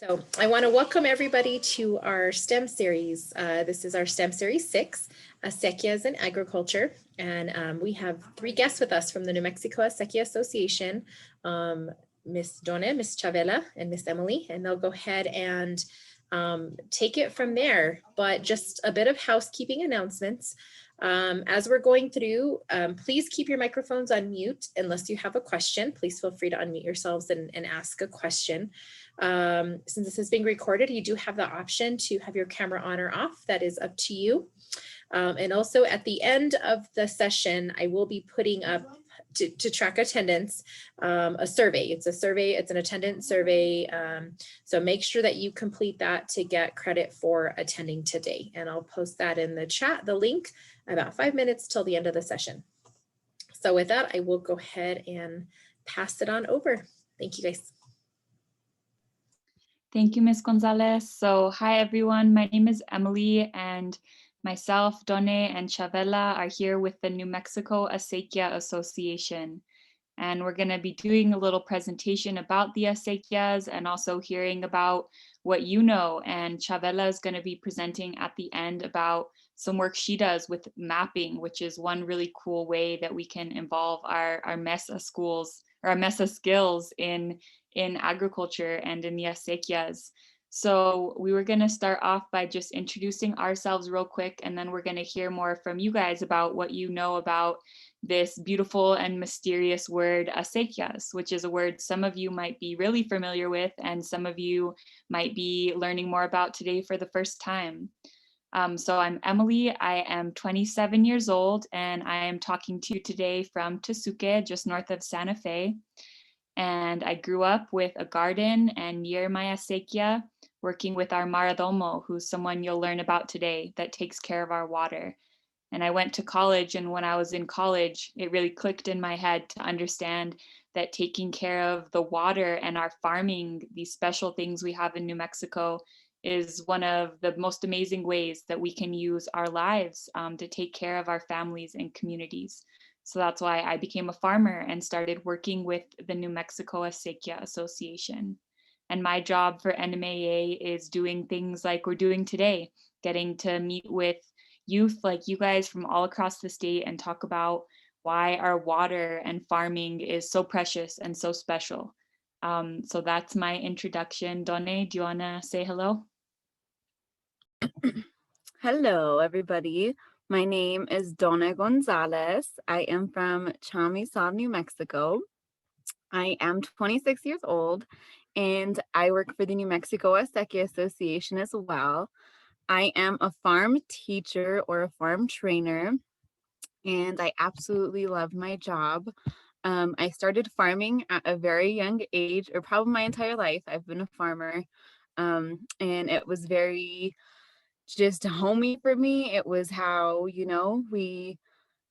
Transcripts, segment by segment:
So I want to welcome everybody to our STEM series. This is our STEM series 6, Acequias in Agriculture. And we have 3 guests with us from the New Mexico Acequia Association, Miss Dona, Miss Chavela, and Miss Emily, and they'll go ahead and take it from there. But just a bit of housekeeping announcements. As we're going through, please keep your microphones on mute unless you have a question. Please feel free to unmute yourselves and ask a question. Since this is being recorded, you do have the option to have your camera on or off. That is up to you. And also at the end of the session, I will be putting up to track attendance, a survey. It's a survey, it's an attendance survey. So make sure that you complete that to get credit for attending today. And I'll post that in the chat, the link, about 5 minutes till the end of the session. So with that, I will go ahead and pass it on over. Thank you guys. Thank you, Ms. Gonzalez. So hi, everyone. My name is Emily, and myself, Dona, and Chavela are here with the New Mexico Acequia Association. And we're going to be doing a little presentation about the acequias and also hearing about what you know. And Chavela is going to be presenting at the end about some work she does with mapping, which is one really cool way that we can involve our MESA schools or our MESA skills in agriculture and in the acequias. So we were going to start off by just introducing ourselves real quick, and then we're going to hear more from you guys about what you know about this beautiful and mysterious word acequias, which is a word some of you might be really familiar with and some of you might be learning more about today for the first time. So I'm Emily, I am 27 years old, and I am talking to you today from Tesuque, just north of Santa Fe. And I grew up with a garden and near my acequia, working with our Maradomo, who's someone you'll learn about today that takes care of our water. And I went to college, and when I was in college, it really clicked in my head to understand that taking care of the water and our farming, these special things we have in New Mexico, is one of the most amazing ways that we can use our lives to take care of our families and communities. So that's why I became a farmer and started working with the New Mexico Acequia Association. And my job for NMAA is doing things like we're doing today, getting to meet with youth like you guys from all across the state and talk about why our water and farming is so precious and so special. So that's my introduction. Dona, do you want to say hello? Hello, everybody. My name is Dona Gonzalez. I am from Chamizal, New Mexico. I am 26 years old, and I work for the New Mexico Acequia Association as well. I am a farm teacher or a farm trainer, and I absolutely love my job. I started farming at a very young age, or probably my entire life. I've been a farmer, and it was very just homey for me. It was how, we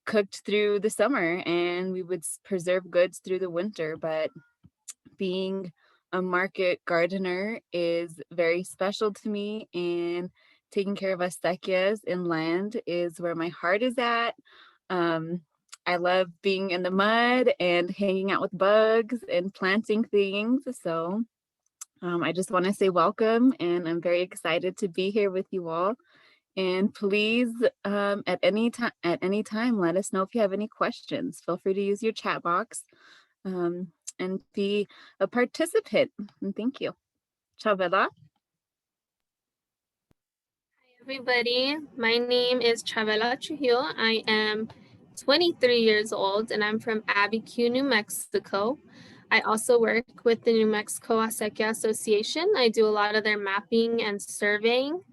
cooked through the summer and we would preserve goods through the winter. But being a market gardener is very special to me, and taking care of acequias in land is where my heart is at. I love being in the mud and hanging out with bugs and planting things. So I just want to say welcome, and I'm very excited to be here with you all. And please, at any time, let us know if you have any questions. Feel free to use your chat box and be a participant. And thank you. Chavela. Hi, everybody. My name is Chavela Trujillo. I am 23 years old, and I'm from Abiquiu, New Mexico. I also work with the New Mexico Acequia Association. I do a lot of their mapping and surveying.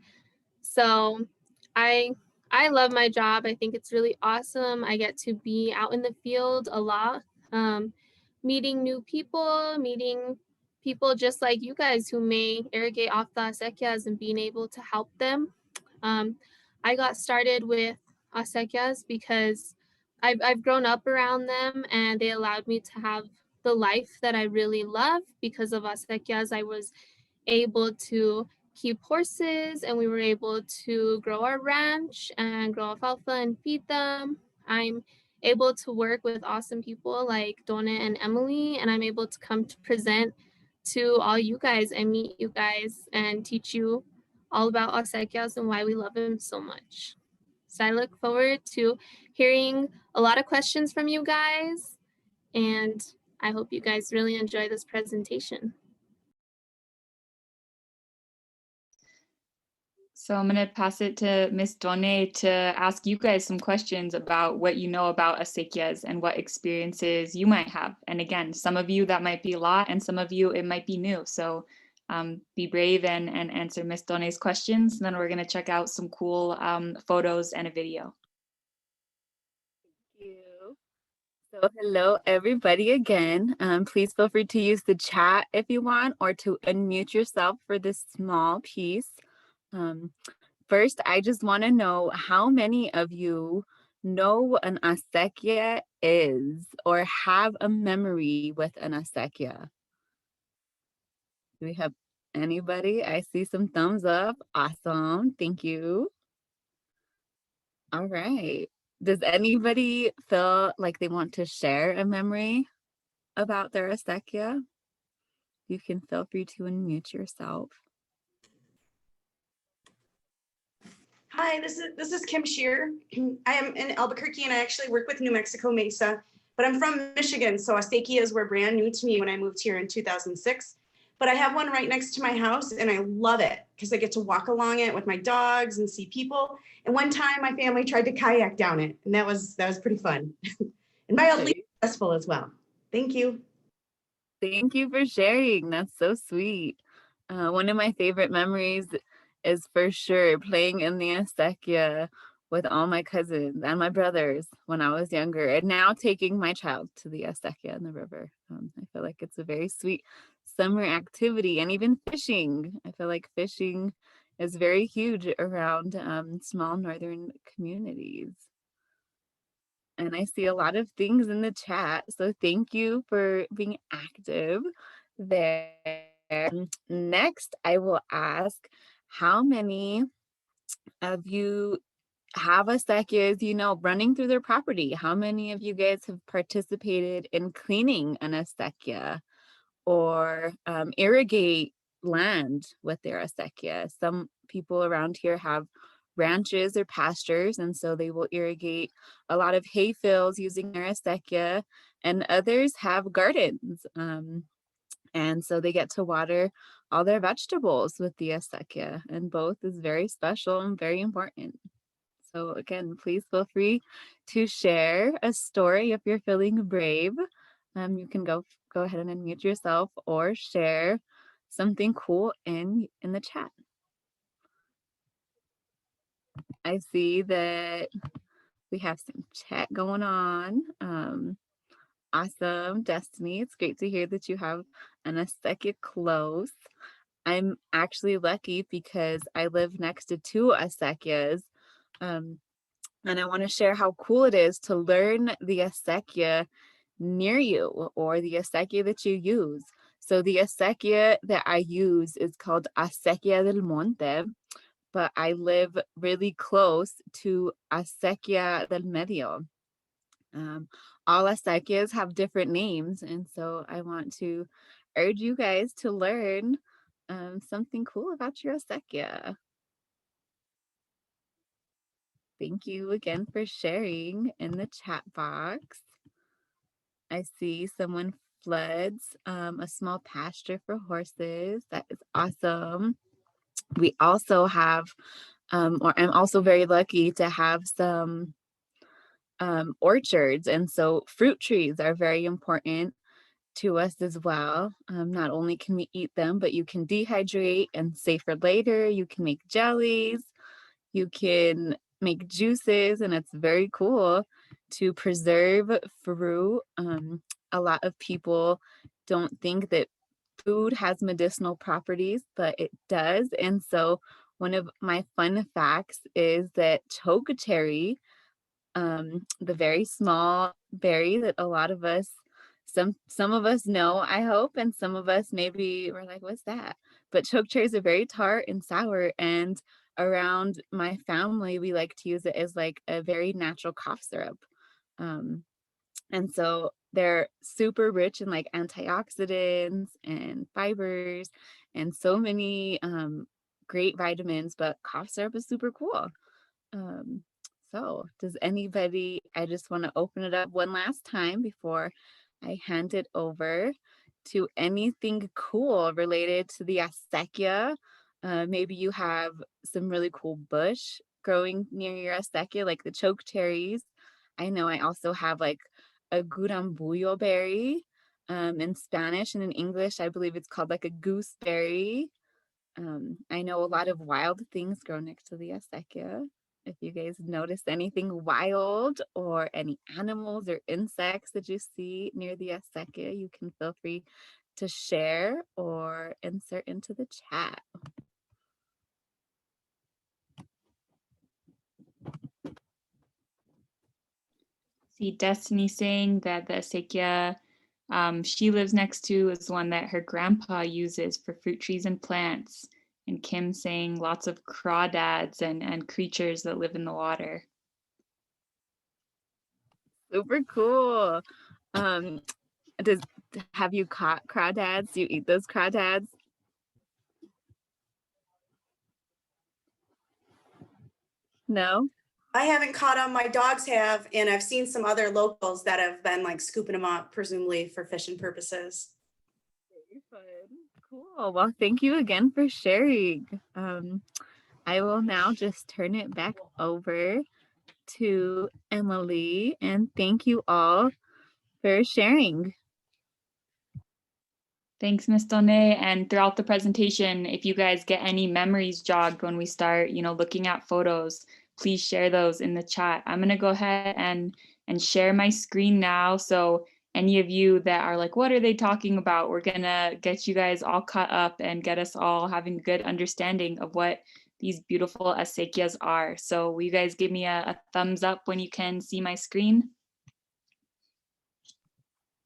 So I love my job. I think it's really awesome. I get to be out in the field a lot, meeting new people, meeting people just like you guys who may irrigate off the acequias and being able to help them. I got started with acequias because I've grown up around them, and they allowed me to have the life that I really love. Because of acequias, I was able to keep horses, and we were able to grow our ranch and grow alfalfa and feed them. I'm able to work with awesome people like Dona and Emily, and I'm able to come to present to all you guys and meet you guys and teach you all about acequias and why we love them so much. So I look forward to hearing a lot of questions from you guys, and I hope you guys really enjoy this presentation. So I'm going to pass it to Miss Done to ask you guys some questions about what you know about acequias and what experiences you might have. And again, some of you that might be a lot, and some of you it might be new. So be brave and answer Miss Done's questions. And then we're going to check out some cool photos and a video. Thank you. So hello everybody again. Please feel free to use the chat if you want, or to unmute yourself for this small piece. First, I just want to know how many of you know what an acequia is or have a memory with an acequia. Do we have anybody? I see some thumbs up. Awesome. Thank you. All right. Does anybody feel like they want to share a memory about their acequia? You can feel free to unmute yourself. Hi, this is Kim Shear. I am in Albuquerque and I actually work with New Mexico MESA, but I'm from Michigan, so acequias were brand new to me when I moved here in 2006. But I have one right next to my house and I love it because I get to walk along it with my dogs and see people. And one time my family tried to kayak down it, and that was pretty fun and mildly successful as well. Thank you. Thank you for sharing. That's so sweet. One of my favorite memories is for sure playing in the acequia with all my cousins and my brothers when I was younger, and now taking my child to the acequia in the river. I feel like it's a very sweet summer activity, and even fishing. I feel like fishing is very huge around small northern communities. And I see a lot of things in the chat, so thank you for being active there. Next, I will ask, how many of you have acequias, you know, running through their property? How many of you guys have participated in cleaning an acequia or irrigate land with their acequia? Some people around here have ranches or pastures, and so they will irrigate a lot of hay fields using their acequia, and others have gardens. And so they get to water all their vegetables with the acequia, and both is very special and very important. So again, please feel free to share a story if you're feeling brave. You can go ahead and unmute yourself or share something cool in the chat. I see that we have some chat going on. Awesome, Destiny. It's great to hear that you have an acequia close. I'm actually lucky because I live next to two acequias. And I want to share how cool it is to learn the acequia near you, or the acequia that you use. So the acequia that I use is called Acequia del Monte, but I live really close to Acequia del Medio. All acequias have different names, and so I want to urge you guys to learn something cool about your acequia. Thank you again for sharing in the chat box. I see someone floods a small pasture for horses. That is awesome. We also have, or I'm also very lucky to have some orchards. And so fruit trees are very important to us as well. Not only can we eat them, but you can dehydrate and save for later. You can make jellies, you can make juices, and it's very cool to preserve fruit. A lot of people don't think that food has medicinal properties, but it does. And so one of my fun facts is that chokecherry, the very small berry that a lot of us, some of us know, I hope, and some of us maybe we're like, what's that? But chokecherries are very tart and sour, and around my family, we like to use it as like a very natural cough syrup. And so They're super rich in like antioxidants and fibers and so many great vitamins, but cough syrup is super cool. So does anybody, I just want to open it up one last time before I hand it over to anything cool related to the acequia. Maybe you have some really cool bush growing near your acequia, like the choke cherries. I know I also have like a gurambuyo berry in Spanish, and in English, I believe it's called like a gooseberry. I know a lot of wild things grow next to the acequia. If you guys notice anything wild or any animals or insects that you see near the acequia, you can feel free to share or insert into the chat. See Destiny saying that the acequia she lives next to is the one that her grandpa uses for fruit trees and plants. And Kim saying lots of crawdads and creatures that live in the water. Super cool. Have you caught crawdads? Do you eat those crawdads? No? I haven't caught them. My dogs have, and I've seen some other locals that have been like scooping them up, presumably for fishing purposes. Very fun. Cool. Well, thank you again for sharing. I will now just turn it back over to Emily, and thank you all for sharing. Thanks, Miss Done. And throughout the presentation, if you guys get any memories jogged when we start, looking at photos, please share those in the chat. I'm going to go ahead and share my screen now. So any of you that are like, what are they talking about? We're going to get you guys all caught up and get us all having a good understanding of what these beautiful acequias are. So will you guys give me a thumbs up when you can see my screen?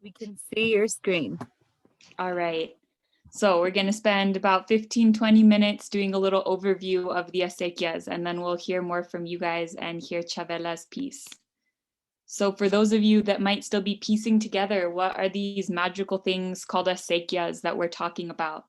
We can see your screen. All right. So we're going to spend about 15-20 minutes doing a little overview of the acequias, and then we'll hear more from you guys and hear Chavela's piece. So for those of you that might still be piecing together, what are these magical things called acequias that we're talking about?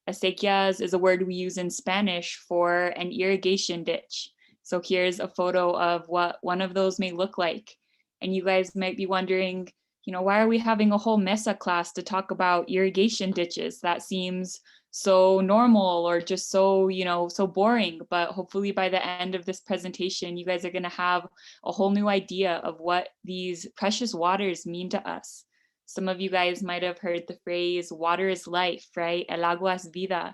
Acequias is a word we use in Spanish for an irrigation ditch. So here's a photo of what one of those may look like. And you guys might be wondering, why are we having a whole MESA class to talk about irrigation ditches? That seems so normal or just so, so boring. But hopefully by the end of this presentation, you guys are going to have a whole new idea of what these precious waters mean to us. Some of you guys might have heard the phrase, water is life, right? El agua es vida.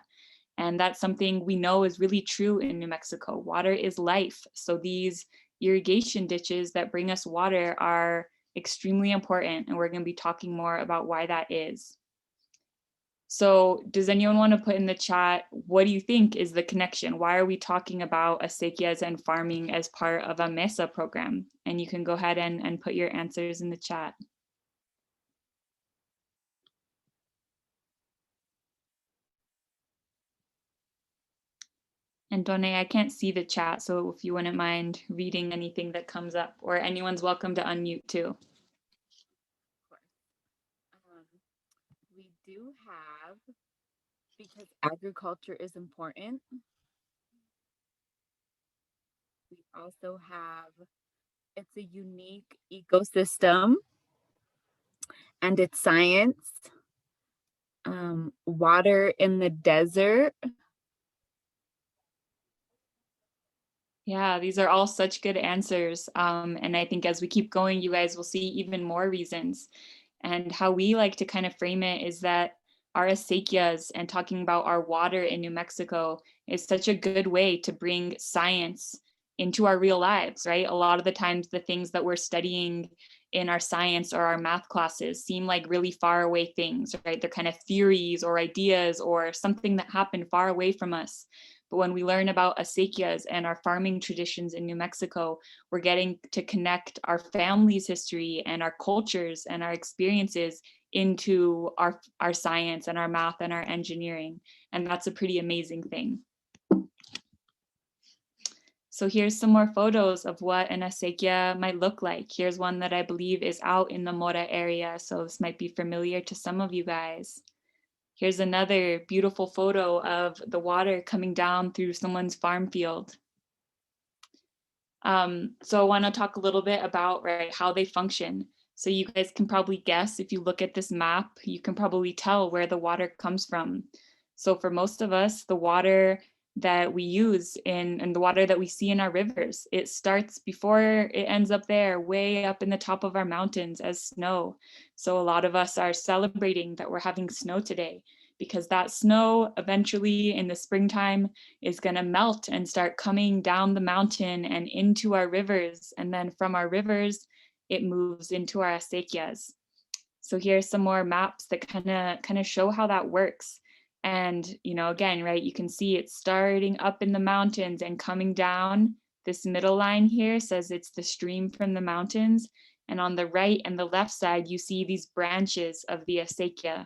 And that's something we know is really true in New Mexico. Water is life. So these irrigation ditches that bring us water are extremely important, and we're going to be talking more about why that is. So does anyone want to put in the chat, what do you think is the connection? Why are we talking about acequias and farming as part of a MESA program? And you can go ahead and put your answers in the chat. And Done, I can't see the chat, so if you wouldn't mind reading anything that comes up, or anyone's welcome to unmute too. We do have, because agriculture is important, we also have, it's a unique ecosystem and it's science, water in the desert. Yeah, these are all such good answers. And I think as we keep going, you guys will see even more reasons. And how we like to kind of frame it is that our acequias and talking about our water in New Mexico is such a good way to bring science into our real lives, right? A lot of the times the things that we're studying in our science or our math classes seem like really far away things, right? They're kind of theories or ideas or something that happened far away from us. But when we learn about acequias and our farming traditions in New Mexico, we're getting to connect our family's history and our cultures and our experiences into our science and our math and our engineering. And that's a pretty amazing thing. So here's some more photos of what an acequia might look like. Here's one that I believe is out in the Mora area, so this might be familiar to some of you guys. Here's another beautiful photo of the water coming down through someone's farm field. So I want to talk a little bit about how they function. So you guys can probably guess, if you look at this map, you can probably tell where the water comes from. So for most of us, the water that we use and the water that we see in our rivers, it starts before it ends up there, way up in the top of our mountains as snow. So a lot of us are celebrating that we're having snow today, because that snow eventually in the springtime is going to melt and start coming down the mountain and into our rivers. And then from our rivers, it moves into our acequias. So here's some more maps that kind of show how that works. And, again, you can see it's starting up in the mountains and coming down. This middle line here says it's the stream from the mountains. And on the right and the left side, you see these branches of the acequia.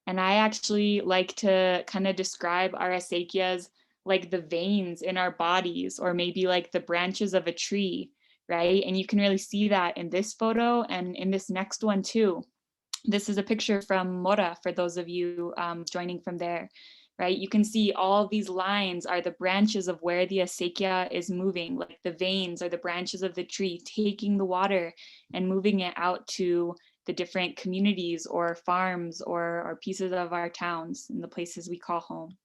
And I actually like to kind of describe our acequias like the veins in our bodies, or maybe like the branches of a tree, right? And you can really see that in this photo and in this next one too. This is a picture from Mora, for those of you joining from there, right? You can see all these lines are the branches of where the acequia is moving, like the veins are the branches of the tree taking the water and moving it out to the different communities or farms or pieces of our towns and the places we call home.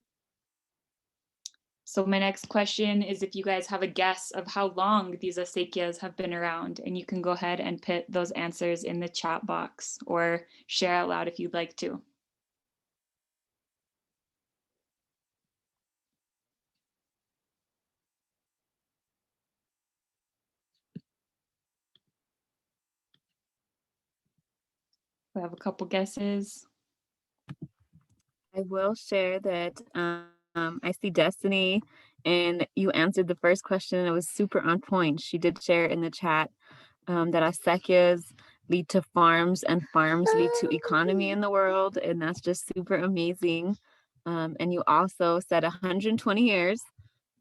So my next question is if you guys have a guess of how long these acequias have been around, and you can go ahead and put those answers in the chat box or share out loud if you'd like to. We have a couple guesses. I will share that I see Destiny, and you answered the first question, and it was super on point. She did share in the chat that acequias lead to farms and farms lead to economy in the world, and that's just super amazing. And you also said 120 years.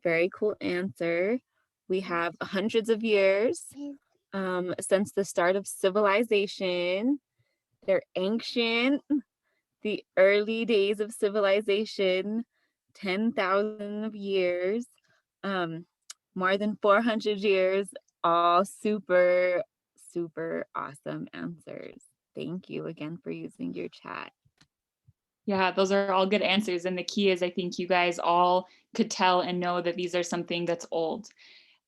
Very cool answer. We have hundreds of years since the start of civilization. They're ancient. The early days of civilization, 10,000 of years, more than 400 years, all super, super awesome answers. Thank you again for using your chat. Yeah, those are all good answers. And the key is, I think you guys all could tell and know that these are something that's old.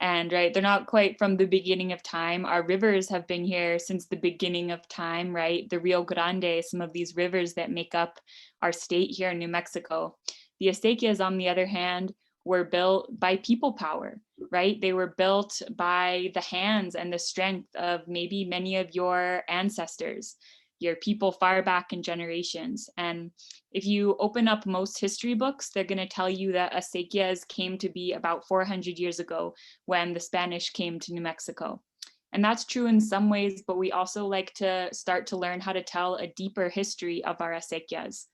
And they're not quite from the beginning of time. Our rivers have been here since the beginning of time, right? The Rio Grande, some of these rivers that make up our state here in New Mexico. The acequias, on the other hand, were built by people power, right? They were built by the hands and the strength of maybe many of your ancestors, your people far back in generations. And if you open up most history books, they're going to tell you that acequias came to be about 400 years ago when the Spanish came to New Mexico. And that's true in some ways, but we also like to start to learn how to tell a deeper history of our acequias.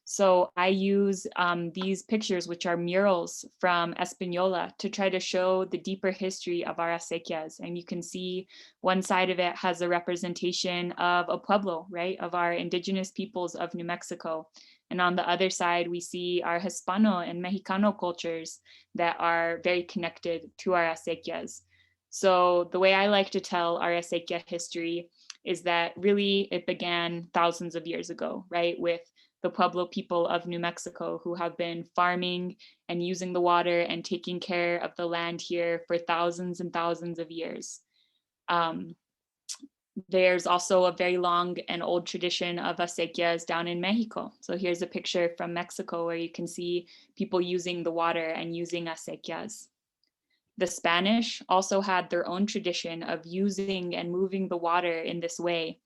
So I use these pictures, which are murals from Española, to try to show the deeper history of our acequias. And you can see one side of it has a representation of a pueblo, right, of our indigenous peoples of New Mexico. And on the other side, we see our Hispano and Mexicano cultures that are very connected to our acequias. So the way I like to tell our acequia history is that really it began thousands of years ago, right, with the Pueblo people of New Mexico who have been farming and using the water and taking care of the land here for thousands and thousands of years. There's also a very long and old tradition of acequias down in Mexico. So here's a picture from Mexico where you can see people using the water and using acequias. The Spanish also had their own tradition of using and moving the water in this way.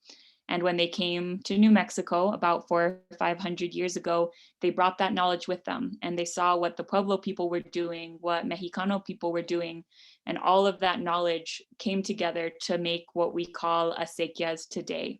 And when they came to New Mexico about 400 or 500 years ago, they brought that knowledge with them, and they saw what the Pueblo people were doing, what Mexicano people were doing, and all of that knowledge came together to make what we call acequias today.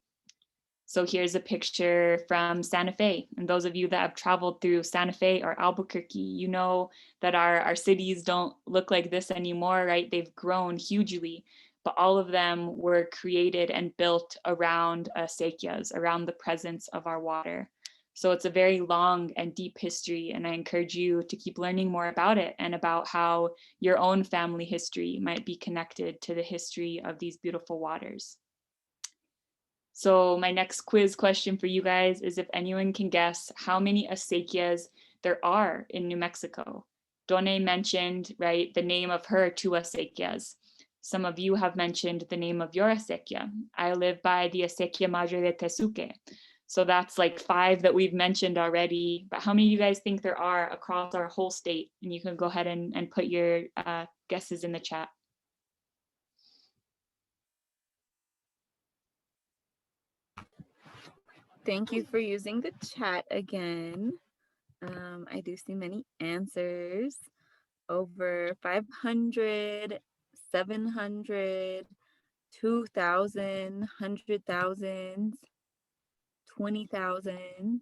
So here's a picture from Santa Fe. And those of you that have traveled through Santa Fe or Albuquerque, you know that our cities don't look like this anymore, right? They've grown hugely, but all of them were created and built around acequias, around the presence of our water. So it's a very long and deep history, and I encourage you to keep learning more about it and about how your own family history might be connected to the history of these beautiful waters. So my next quiz question for you guys is if anyone can guess how many acequias there are in New Mexico. Dona mentioned, right, the name of her 2 acequias. Some of you have mentioned the name of your acequia. I live by the Acequia Madre de Tesuque. So that's like 5 that we've mentioned already. But how many of you guys think there are across our whole state? And you can go ahead and put your guesses in the chat. Thank you for using the chat again. I do see many answers. Over 500, 700, 2,000, 100,000, 20,000.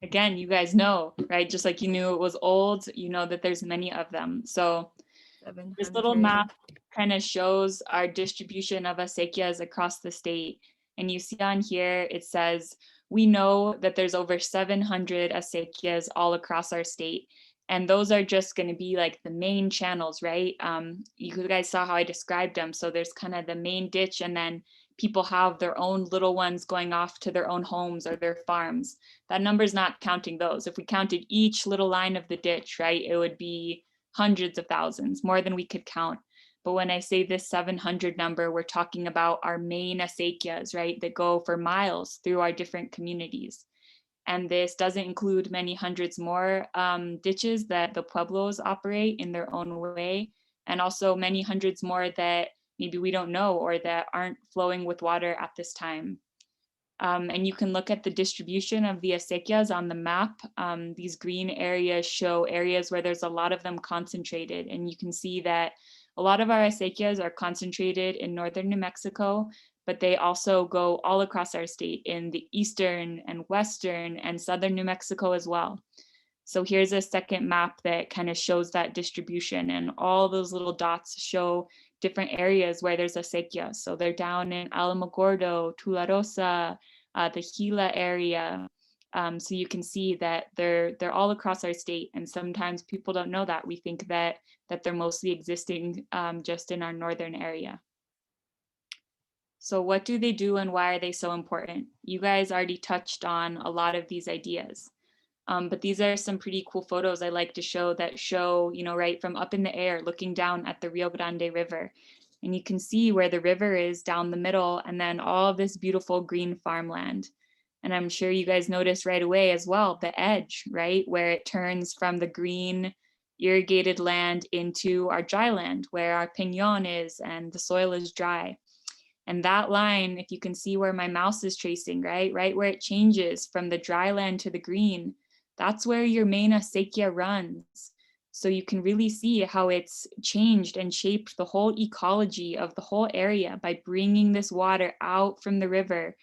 Again, you guys know, right? Just like you knew it was old, you know that there's many of them. So this little 700. map kind of shows our distribution of acequias across the state. And you see on here, it says, we know that there's over 700 acequias all across our state. And those are just going to be like the main channels, right? You guys saw how I described them. So there's kind of the main ditch, and then people have their own little ones going off to their own homes or their farms. That number's not counting those. If we counted each little line of the ditch, right, it would be hundreds of thousands, more than we could count. But when I say this 700 number, we're talking about our main acequias, right, that go for miles through our different communities. And this doesn't include many hundreds more ditches that the pueblos operate in their own way, and also many hundreds more that maybe we don't know or that aren't flowing with water at this time. And you can look at the distribution of the acequias on the map. These green areas show areas where there's a lot of them concentrated. And you can see that a lot of our acequias are concentrated in northern New Mexico, but they also go all across our state in the eastern and western and southern New Mexico as well. So here's a second map that kind of shows that distribution, and all those little dots show different areas where there's acequias. So they're down in Alamogordo, Tularosa, the Gila area. So you can see that they're all across our state, and sometimes people don't know that. We think that they're mostly existing just in our northern area. So what do they do and why are they so important? You guys already touched on a lot of these ideas. But these are some pretty cool photos I like to show that show, you know, right from up in the air, looking down at the Rio Grande River. And you can see where the river is down the middle, and then all of this beautiful green farmland. And I'm sure you guys notice right away as well, the edge, right, where it turns from the green irrigated land into our dry land, where our piñon is and the soil is dry. And that line, if you can see where my mouse is tracing, right where it changes from the dry land to the green, that's where your main acequia runs. So you can really see how it's changed and shaped the whole ecology of the whole area by bringing this water out from the river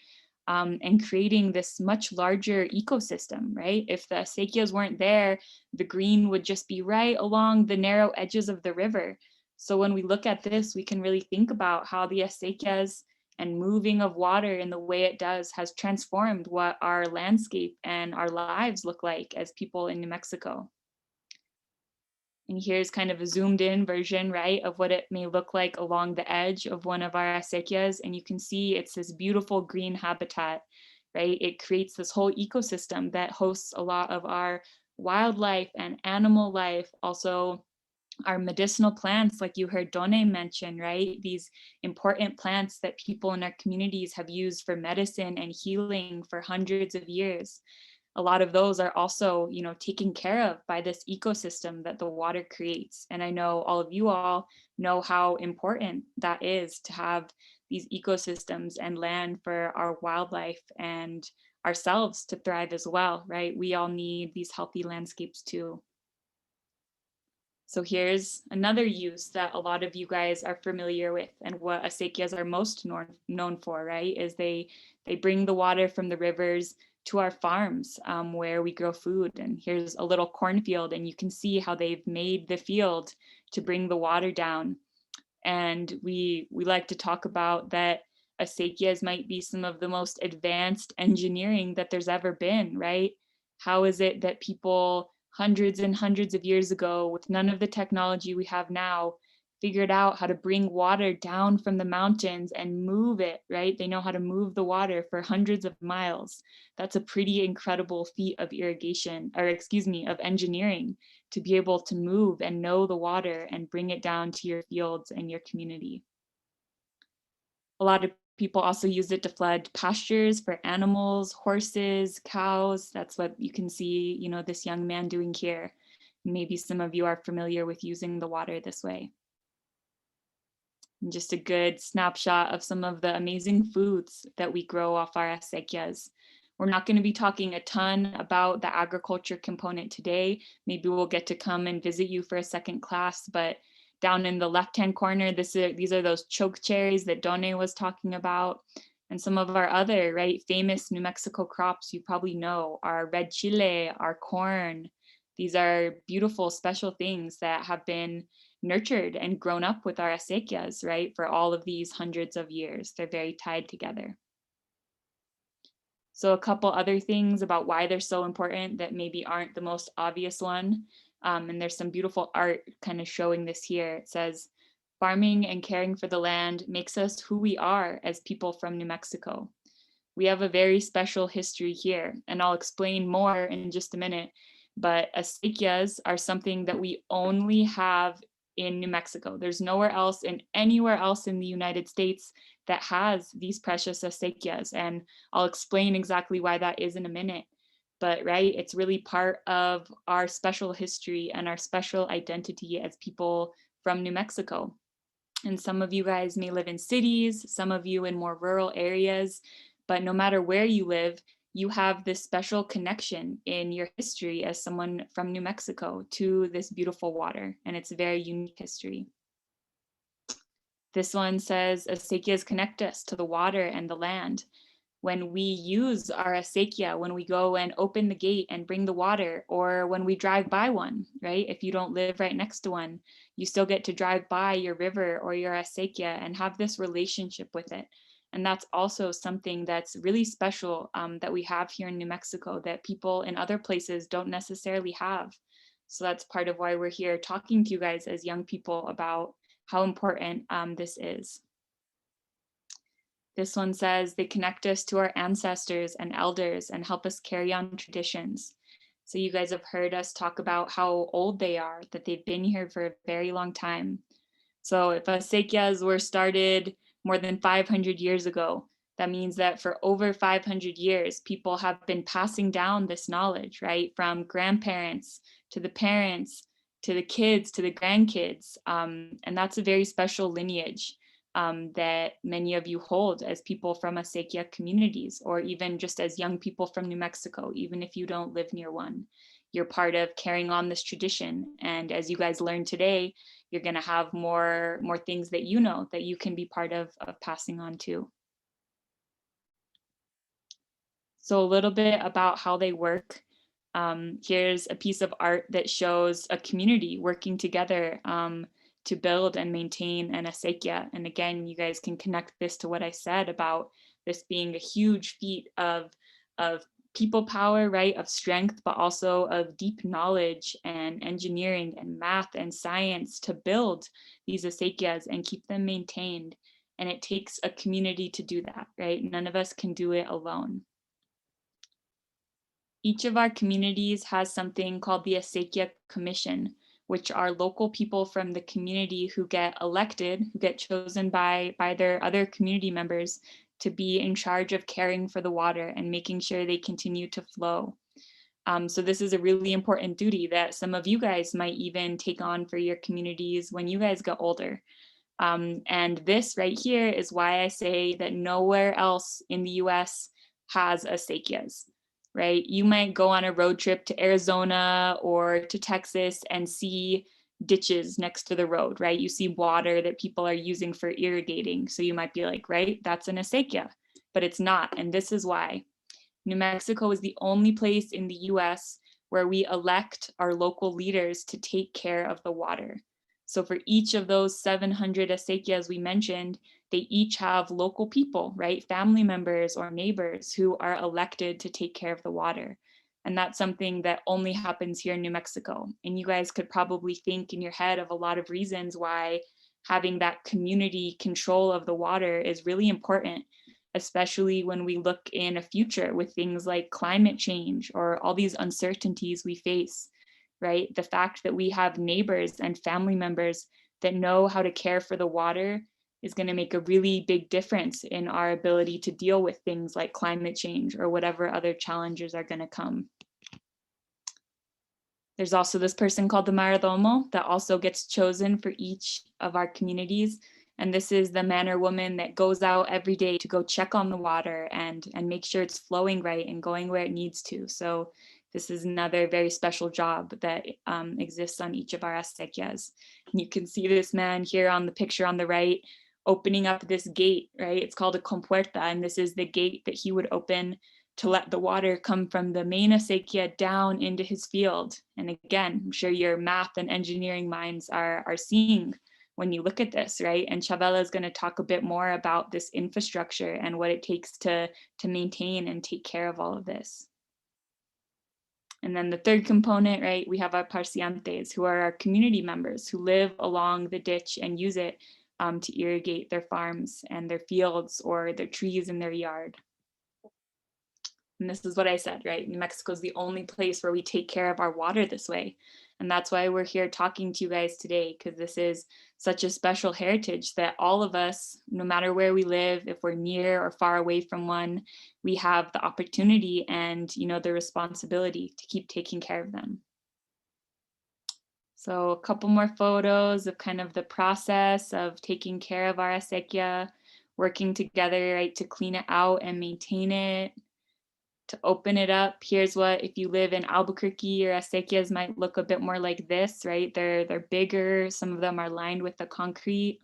and creating this much larger ecosystem, right? If the acequias weren't there, the green would just be right along the narrow edges of the river. So when we look at this, we can really think about how the acequias and moving of water in the way it does has transformed what our landscape and our lives look like as people in New Mexico. And here's kind of a zoomed in version, right, of what it may look like along the edge of one of our acequias. And you can see it's this beautiful green habitat, right? It creates this whole ecosystem that hosts a lot of our wildlife and animal life, also our medicinal plants, like you heard Dona mention, right? These important plants that people in our communities have used for medicine and healing for hundreds of years. A lot of those are also, you know, taken care of by this ecosystem that the water creates. And I know all of you all know how important that is to have these ecosystems and land for our wildlife and ourselves to thrive as well, right? We all need these healthy landscapes too. So here's another use that a lot of you guys are familiar with, and what acequias are most known for, right? Is they bring the water from the rivers to our farms where we grow food. And here's a little cornfield, and you can see how they've made the field to bring the water down. And we like to talk about that acequias might be some of the most advanced engineering that there's ever been, right? How is it that people hundreds and hundreds of years ago, with none of the technology we have now, figured out how to bring water down from the mountains and move it, right? They know how to move the water for hundreds of miles. That's a pretty incredible feat of irrigation, or excuse me, of engineering, to be able to move and know the water and bring it down to your fields and your community. A lot of people also use it to flood pastures for animals, horses, cows. That's what you can see, you know, this young man doing here. Maybe some of you are familiar with using the water this way. And just a good snapshot of some of the amazing foods that we grow off our acequias. We're not going to be talking a ton about the agriculture component today. Maybe we'll get to come and visit you for a second class, but down in the left-hand corner, these are those choke cherries that Dona was talking about. And some of our other, right, famous New Mexico crops you probably know are red chile, our corn. These are beautiful, special things that have been nurtured and grown up with our acequias, right, for all of these hundreds of years. They're very tied together. So a couple other things about why they're so important that maybe aren't the most obvious one. And there's some beautiful art kind of showing this here. It says, farming and caring for the land makes us who we are as people from New Mexico. We have a very special history here, and I'll explain more in just a minute. But acequias are something that we only have in New Mexico. There's nowhere else and anywhere else in the United States that has these precious acequias. And I'll explain exactly why that is in a minute. But right, it's really part of our special history and our special identity as people from New Mexico. And some of you guys may live in cities, some of you in more rural areas, but no matter where you live, you have this special connection in your history as someone from New Mexico to this beautiful water, and it's a very unique history. This one says, acequias connect us to the water and the land. When we use our acequia, when we go and open the gate and bring the water, or when we drive by one, right? If you don't live right next to one, you still get to drive by your river or your acequia and have this relationship with it. And that's also something that's really special that we have here in New Mexico that people in other places don't necessarily have. So that's part of why we're here talking to you guys as young people about how important this is. This one says they connect us to our ancestors and elders and help us carry on traditions. So you guys have heard us talk about how old they are, that they've been here for a very long time. So if acequias were started more than 500 years ago, that means that for over 500 years, people have been passing down this knowledge, right? From grandparents to the parents, to the kids, to the grandkids. And that's a very special lineage that many of you hold as people from acequia communities, or even just as young people from New Mexico, even if you don't live near one. You're part of carrying on this tradition. And as you guys learn today, you're going to have more things that you know that you can be part of passing on too. So a little bit about how they work. Here's a piece of art that shows a community working together to build and maintain an acequia. And again, you guys can connect this to what I said about this being a huge feat of people power, right, of strength, but also of deep knowledge and engineering and math and science to build these acequias and keep them maintained. And it takes a community to do that, right? None of us can do it alone. Each of our communities has something called the Acequia Commission, which are local people from the community who get elected, who get chosen by their other community members to be in charge of caring for the water and making sure they continue to flow. So this is a really important duty that some of you guys might even take on for your communities when you guys get older. And this right here is why I say that nowhere else in the US has acequias, right? You might go on a road trip to Arizona or to Texas and see ditches next to the road, right? You see water that people are using for irrigating. So you might be like, right, that's an acequia, but it's not. And this is why. New Mexico is the only place in the US where we elect our local leaders to take care of the water. So for each of those 700 acequias we mentioned, they each have local people, right? Family members or neighbors who are elected to take care of the water. And that's something that only happens here in New Mexico. And you guys could probably think in your head of a lot of reasons why having that community control of the water is really important, especially when we look in a future with things like climate change or all these uncertainties we face, right? The fact that we have neighbors and family members that know how to care for the water is going to make a really big difference in our ability to deal with things like climate change or whatever other challenges are going to come. There's also this person called the mayordomo that also gets chosen for each of our communities. And this is the man or woman that goes out every day to go check on the water and make sure it's flowing right and going where it needs to. So this is another very special job that exists on each of our acequias. And you can see this man here on the picture on the right, opening up this gate, right? It's called a compuerta, and this is the gate that he would open to let the water come from the main acequia down into his field. And again, I'm sure your math and engineering minds are seeing when you look at this, right? And Chavela is going to talk a bit more about this infrastructure and what it takes to maintain and take care of all of this. And then the third component, right, we have our parciantes, who are our community members who live along the ditch and use it to irrigate their farms and their fields or their trees in their yard. And this is what I said, right? New Mexico is the only place where we take care of our water this way. And that's why we're here talking to you guys today, because this is such a special heritage that all of us, no matter where we live, if we're near or far away from one, we have the opportunity and, you know, the responsibility to keep taking care of them. So a couple more photos of kind of the process of taking care of our acequia, working together, right, to clean it out and maintain it. To open it up, here's what, if you live in Albuquerque, your acequias might look a bit more like this, right? They're bigger. Some of them are lined with the concrete.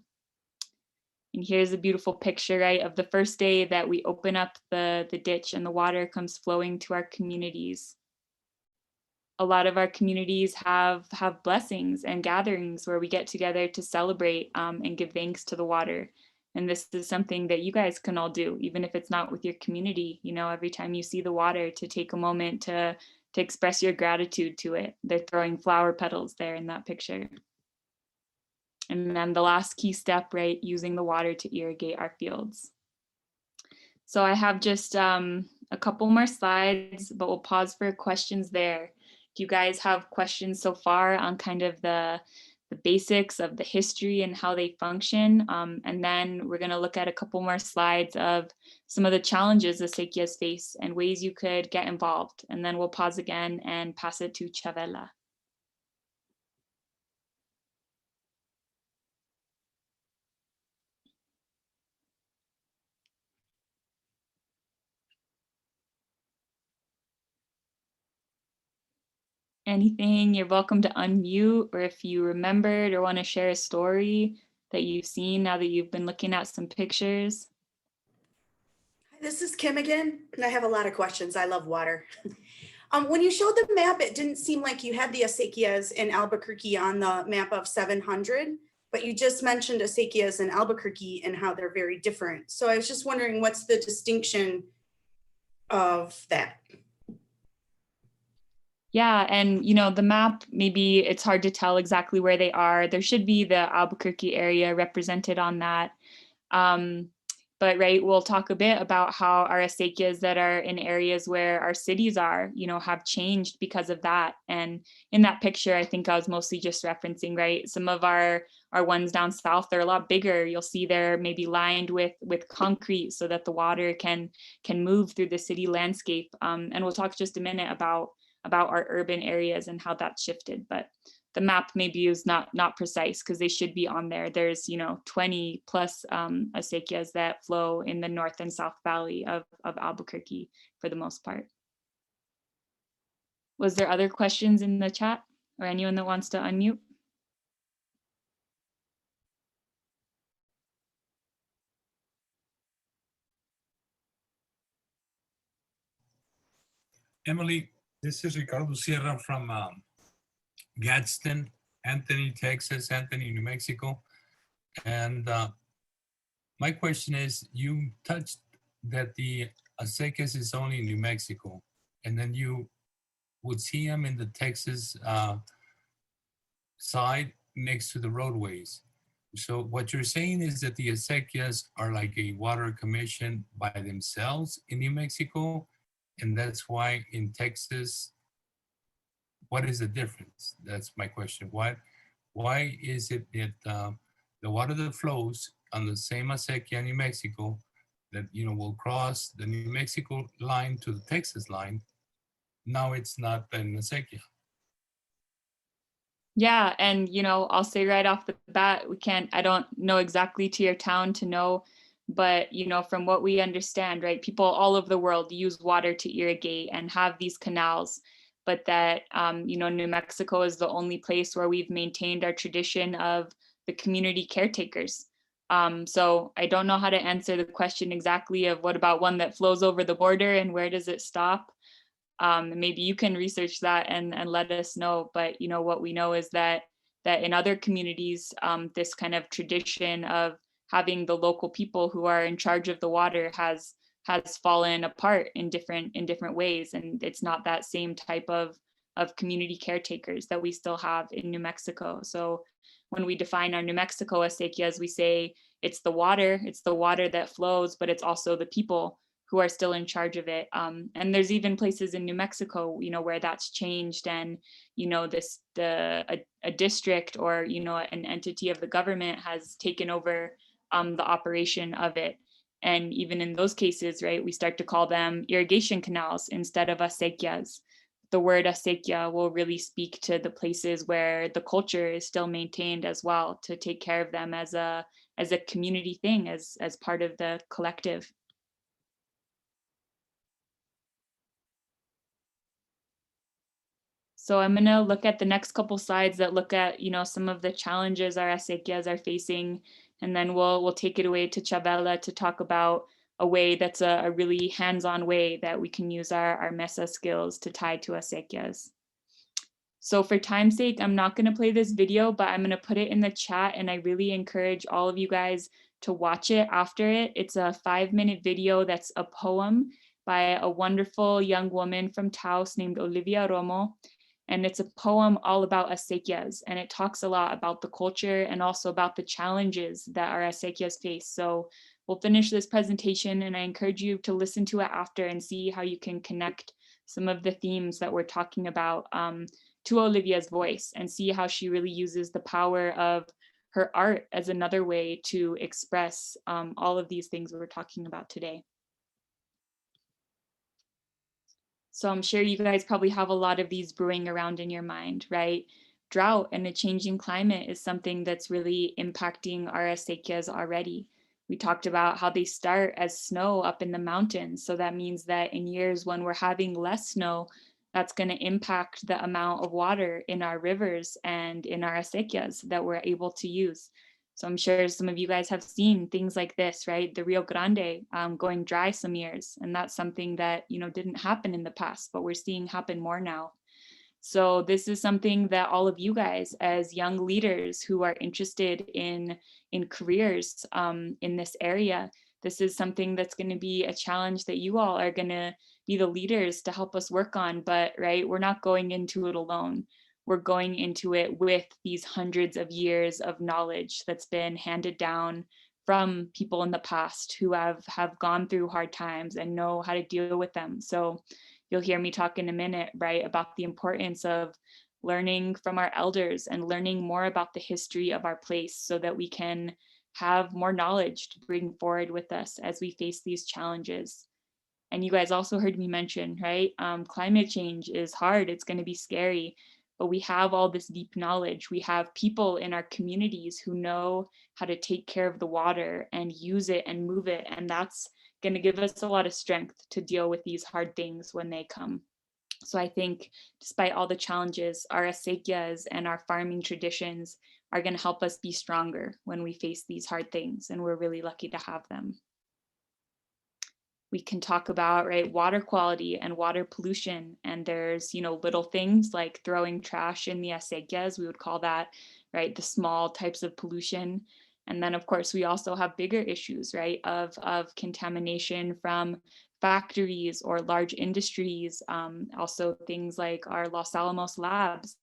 And here's a beautiful picture, right, of the first day that we open up the ditch and the water comes flowing to our communities. A lot of our communities have blessings and gatherings where we get together to celebrate and give thanks to the water. And this is something that you guys can all do, even if it's not with your community. You know, every time you see the water, to take a moment to express your gratitude to it. They're throwing flower petals there in that picture. And then the last key step, right, using the water to irrigate our fields. So I have just a couple more slides, but we'll pause for questions there. Do you guys have questions so far on kind of the basics of the history and how they function? And then we're going to look at a couple more slides of some of the challenges the acequias face and ways you could get involved. And then we'll pause again and pass it to Chavela. Anything, you're welcome to unmute, or if you remembered or want to share a story that you've seen now that you've been looking at some pictures. Hi, this is Kim again, and I have a lot of questions. I love water. When you showed the map, it didn't seem like you had the acequias in Albuquerque on the map of 700, but you just mentioned acequias in Albuquerque and how they're very different. So I was just wondering, what's the distinction of that? Yeah, and you know, the map, maybe it's hard to tell exactly where they are. There should be the Albuquerque area represented on that. But right, we'll talk a bit about how our acequias that are in areas where our cities are, you know, have changed because of that. And in that picture, I think I was mostly just referencing, right, some of our ones down south, they're a lot bigger. You'll see they're maybe lined with concrete so that the water can move through the city landscape. And we'll talk just a minute about our urban areas and how that's shifted. But the map maybe is not precise because they should be on there. There's, you know, 20 plus acequias that flow in the north and south valley of Albuquerque for the most part. Was there other questions in the chat or anyone that wants to unmute? Emily, this is Ricardo Sierra from Gadsden, Anthony, Texas, Anthony, New Mexico. And my question is, you touched that the acequias is only in New Mexico, and then you would see them in the Texas side next to the roadways. So what you're saying is that the acequias are like a water commission by themselves in New Mexico, and that's why in Texas, what is the difference? That's my question. Why is it that the water that flows on the same acequia in New Mexico that will cross the New Mexico line to the Texas line, now it's not an acequia? Yeah, and I'll say right off the bat, I don't know exactly to your town to know, but from what we understand, right, people all over the world use water to irrigate and have these canals, but that New Mexico is the only place where we've maintained our tradition of the community caretakers. So I don't know how to answer the question exactly of what about one that flows over the border and where does it stop? Maybe you can research that and let us know. But what we know is that in other communities, this kind of tradition of having the local people who are in charge of the water has fallen apart in different ways, and it's not that same type of community caretakers that we still have in New Mexico. So when we define our New Mexico acequias, we say it's the water that flows, but it's also the people who are still in charge of it. And there's even places in New Mexico, where that's changed, and a district or an entity of the government has taken over the operation of it. And even in those cases, right, we start to call them irrigation canals instead of acequias. The word acequia will really speak to the places where the culture is still maintained as well, to take care of them as a community thing, as part of the collective. So I'm going to look at the next couple slides that look at, some of the challenges our acequias are facing, and then we'll take it away to Chavela to talk about a way that's a really hands-on way that we can use our MESA skills to tie to acequias. So for time's sake, I'm not going to play this video, but I'm going to put it in the chat, and I really encourage all of you guys to watch it after it. It's a 5-minute video that's a poem by a wonderful young woman from Taos named Olivia Romo. And it's a poem all about acequias, and it talks a lot about the culture and also about the challenges that our acequias face. So we'll finish this presentation, and I encourage you to listen to it after and see how you can connect some of the themes that we're talking about to Olivia's voice, and see how she really uses the power of her art as another way to express all of these things we're talking about today. So I'm sure you guys probably have a lot of these brewing around in your mind, right? Drought and a changing climate is something that's really impacting our acequias already. We talked about how they start as snow up in the mountains. So that means that in years when we're having less snow, that's going to impact the amount of water in our rivers and in our acequias that we're able to use. So I'm sure some of you guys have seen things like this, right? The Rio Grande going dry some years. And that's something that, didn't happen in the past, but we're seeing happen more now. So this is something that all of you guys as young leaders who are interested in careers in this area, this is something that's going to be a challenge that you all are going to be the leaders to help us work on. But right, we're not going into it alone. We're going into it with these hundreds of years of knowledge that's been handed down from people in the past who have gone through hard times and know how to deal with them. So you'll hear me talk in a minute, right, about the importance of learning from our elders and learning more about the history of our place so that we can have more knowledge to bring forward with us as we face these challenges. And you guys also heard me mention, right, climate change is hard, it's going to be scary. But we have all this deep knowledge. We have people in our communities who know how to take care of the water and use it and move it. And that's going to give us a lot of strength to deal with these hard things when they come. So I think despite all the challenges, our acequias and our farming traditions are going to help us be stronger when we face these hard things. And we're really lucky to have them. We can talk about, right, water quality and water pollution. And there's, little things like throwing trash in the acequias. We would call that, right, the small types of pollution. And then, of course, we also have bigger issues, right, of contamination from factories or large industries. Also things like our Los Alamos labs,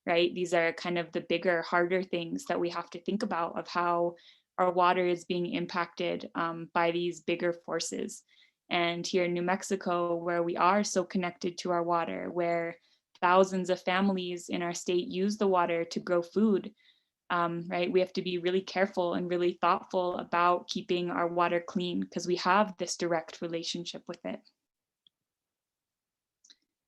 right? These are kind of the bigger, harder things that we have to think about of how our water is being impacted by these bigger forces. And here in New Mexico, where we are so connected to our water, where thousands of families in our state use the water to grow food, right? We have to be really careful and really thoughtful about keeping our water clean because we have this direct relationship with it.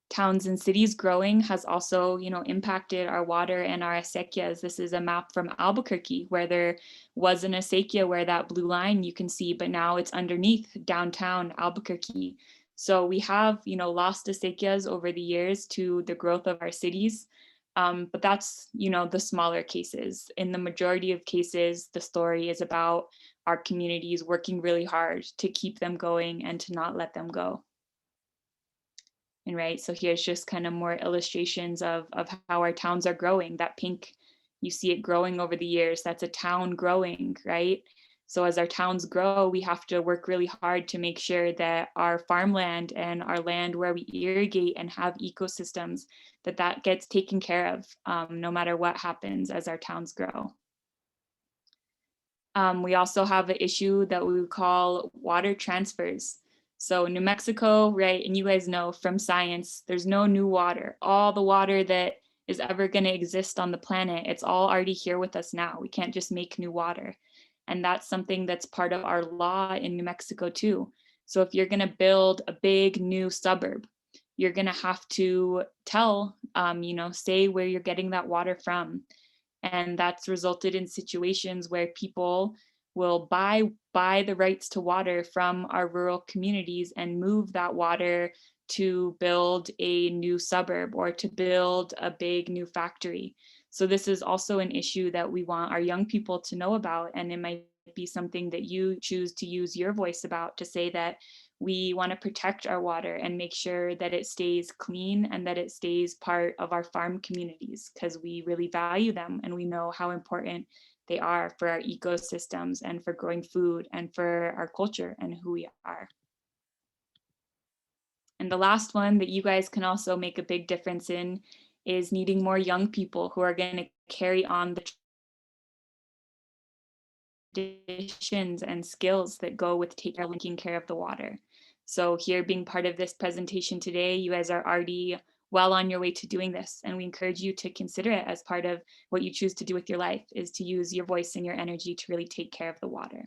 Towns and cities growing has also, impacted our water and our acequias. This is a map from Albuquerque where there was an acequia where that blue line you can see, but now it's underneath downtown Albuquerque. So we have, lost acequias over the years to the growth of our cities. But that's, the smaller cases. In the majority of cases, the story is about our communities working really hard to keep them going and to not let them go. And right, so here's just kind of more illustrations of how our towns are growing. That pink, you see it growing over the years. That's a town growing, right? So as our towns grow, we have to work really hard to make sure that our farmland and our land where we irrigate and have ecosystems, that gets taken care of no matter what happens as our towns grow. We also have an issue that we would call water transfers. So New Mexico, right, and you guys know from science, there's no new water. All the water that is ever going to exist on the planet, it's all already here with us now. We can't just make new water. And that's something that's part of our law in New Mexico too. So if you're going to build a big new suburb, you're going to have to tell, say where you're getting that water from. And that's resulted in situations where people will buy the rights to water from our rural communities and move that water to build a new suburb or to build a big new factory. So this is also an issue that we want our young people to know about, and it might be something that you choose to use your voice about, to say that we want to protect our water and make sure that it stays clean and that it stays part of our farm communities, because we really value them and we know how important they are for our ecosystems and for growing food and for our culture and who we are. And the last one that you guys can also make a big difference in is needing more young people who are going to carry on the traditions and skills that go with taking care of the water. So here, being part of this presentation today, you guys are already well on your way to doing this, and we encourage you to consider it as part of what you choose to do with your life, is to use your voice and your energy to really take care of the water.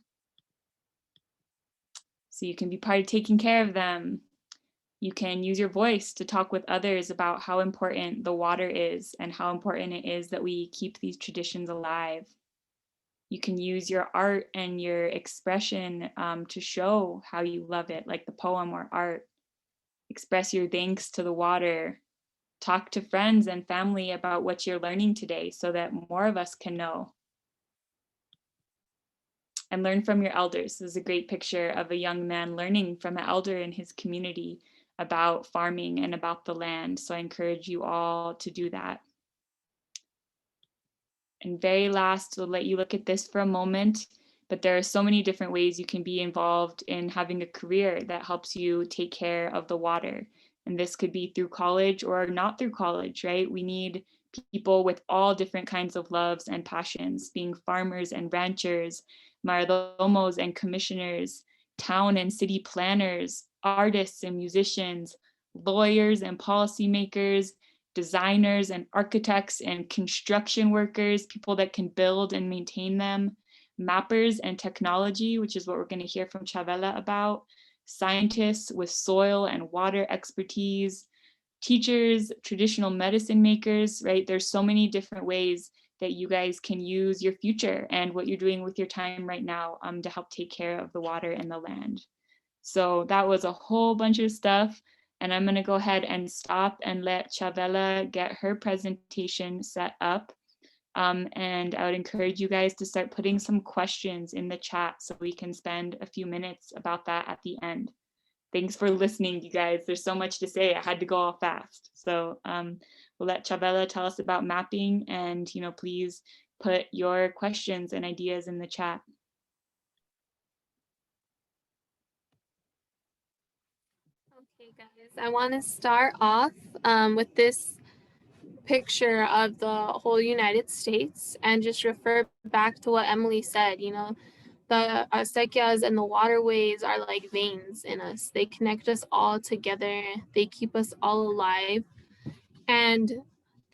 So you can be part of taking care of them. You can use your voice to talk with others about how important the water is and how important it is that we keep these traditions alive. You can use your art and your expression to show how you love it, like the poem or art. Express your thanks to the water. Talk to friends and family about what you're learning today so that more of us can know. And learn from your elders. This is a great picture of a young man learning from an elder in his community about farming and about the land. So I encourage you all to do that. And very last, we'll let you look at this for a moment, but there are so many different ways you can be involved in having a career that helps you take care of the water. And this could be through college or not through college, right? We need people with all different kinds of loves and passions, being farmers and ranchers, mayordomos and commissioners, town and city planners, artists and musicians, lawyers and policymakers, designers and architects and construction workers, people that can build and maintain them, mappers and technology, which is what we're going to hear from Chavela about, scientists with soil and water expertise, teachers, traditional medicine makers, right? There's so many different ways that you guys can use your future and what you're doing with your time right now to help take care of the water and the land. So that was a whole bunch of stuff. And I'm going to go ahead and stop and let Chavela get her presentation set up. And I would encourage you guys to start putting some questions in the chat so we can spend a few minutes about that at the end. thanks for listening, you guys. There's so much to say. I had to go all fast. So we'll let Chavela tell us about mapping, and please put your questions and ideas in the chat. Okay, guys, I want to start off with this picture of the whole United States and just refer back to what Emily said. The acequias and the waterways are like veins in us. They connect us all together. They keep us all alive. And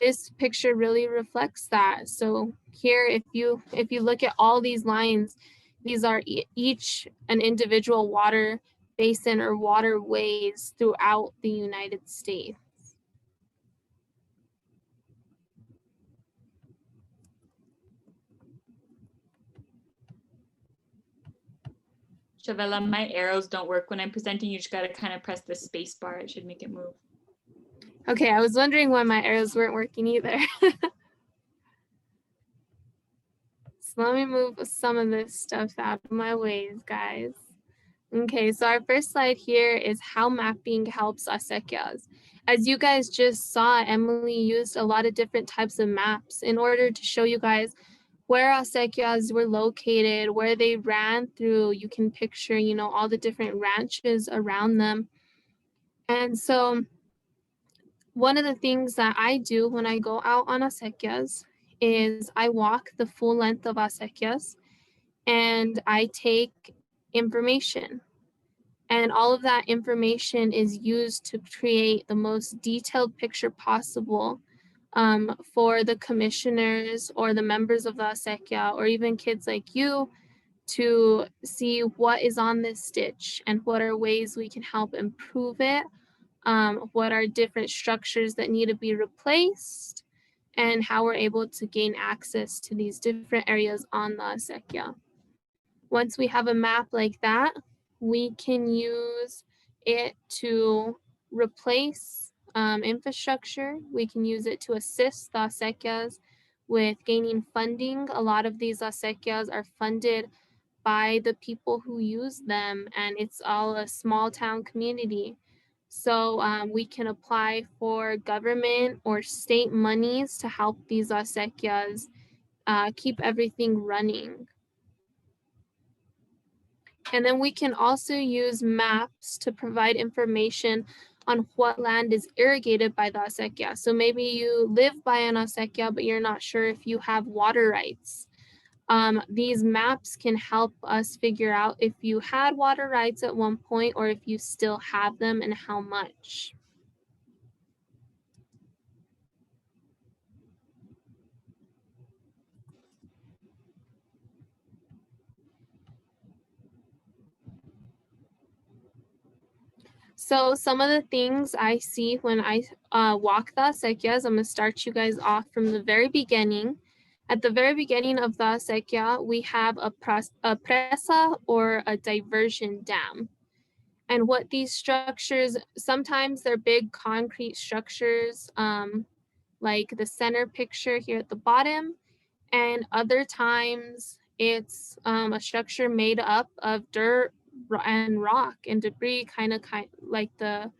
this picture really reflects that. So here, if you look at all these lines, these are each an individual water basin or waterways throughout the United States. Chavela, my arrows don't work when I'm presenting. You just got to kind of press the space bar. It should make it move. Okay, I was wondering why my arrows weren't working either. So let me move some of this stuff out of my ways, guys. Okay, so our first slide here is how mapping helps acequias. As you guys just saw, Emily used a lot of different types of maps in order to show you guys where acequias were located, where they ran through. You can picture, all the different ranches around them. And so one of the things that I do when I go out on acequias is I walk the full length of acequias and I take information. And all of that information is used to create the most detailed picture possible for the commissioners or the members of the acequia, or even kids like you, to see what is on this stitch and what are ways we can help improve it, what are different structures that need to be replaced, and how we're able to gain access to these different areas on the acequia. Once we have a map like that, we can use it to replace infrastructure. We can use it to assist the acequias with gaining funding. A lot of these acequias are funded by the people who use them, and it's all a small town community. So we can apply for government or state monies to help these acequias keep everything running. And then we can also use maps to provide information on what land is irrigated by the acequia. So maybe you live by an acequia, but you're not sure if you have water rights. These maps can help us figure out if you had water rights at one point or if you still have them and how much. So some of the things I see when I walk the acequias, I'm gonna start you guys off from the very beginning. At the very beginning of the acequia, we have a presa or a diversion dam. And what these structures, sometimes they're big concrete structures, like the center picture here at the bottom, and other times it's a structure made up of dirt and rock and debris, kind of like the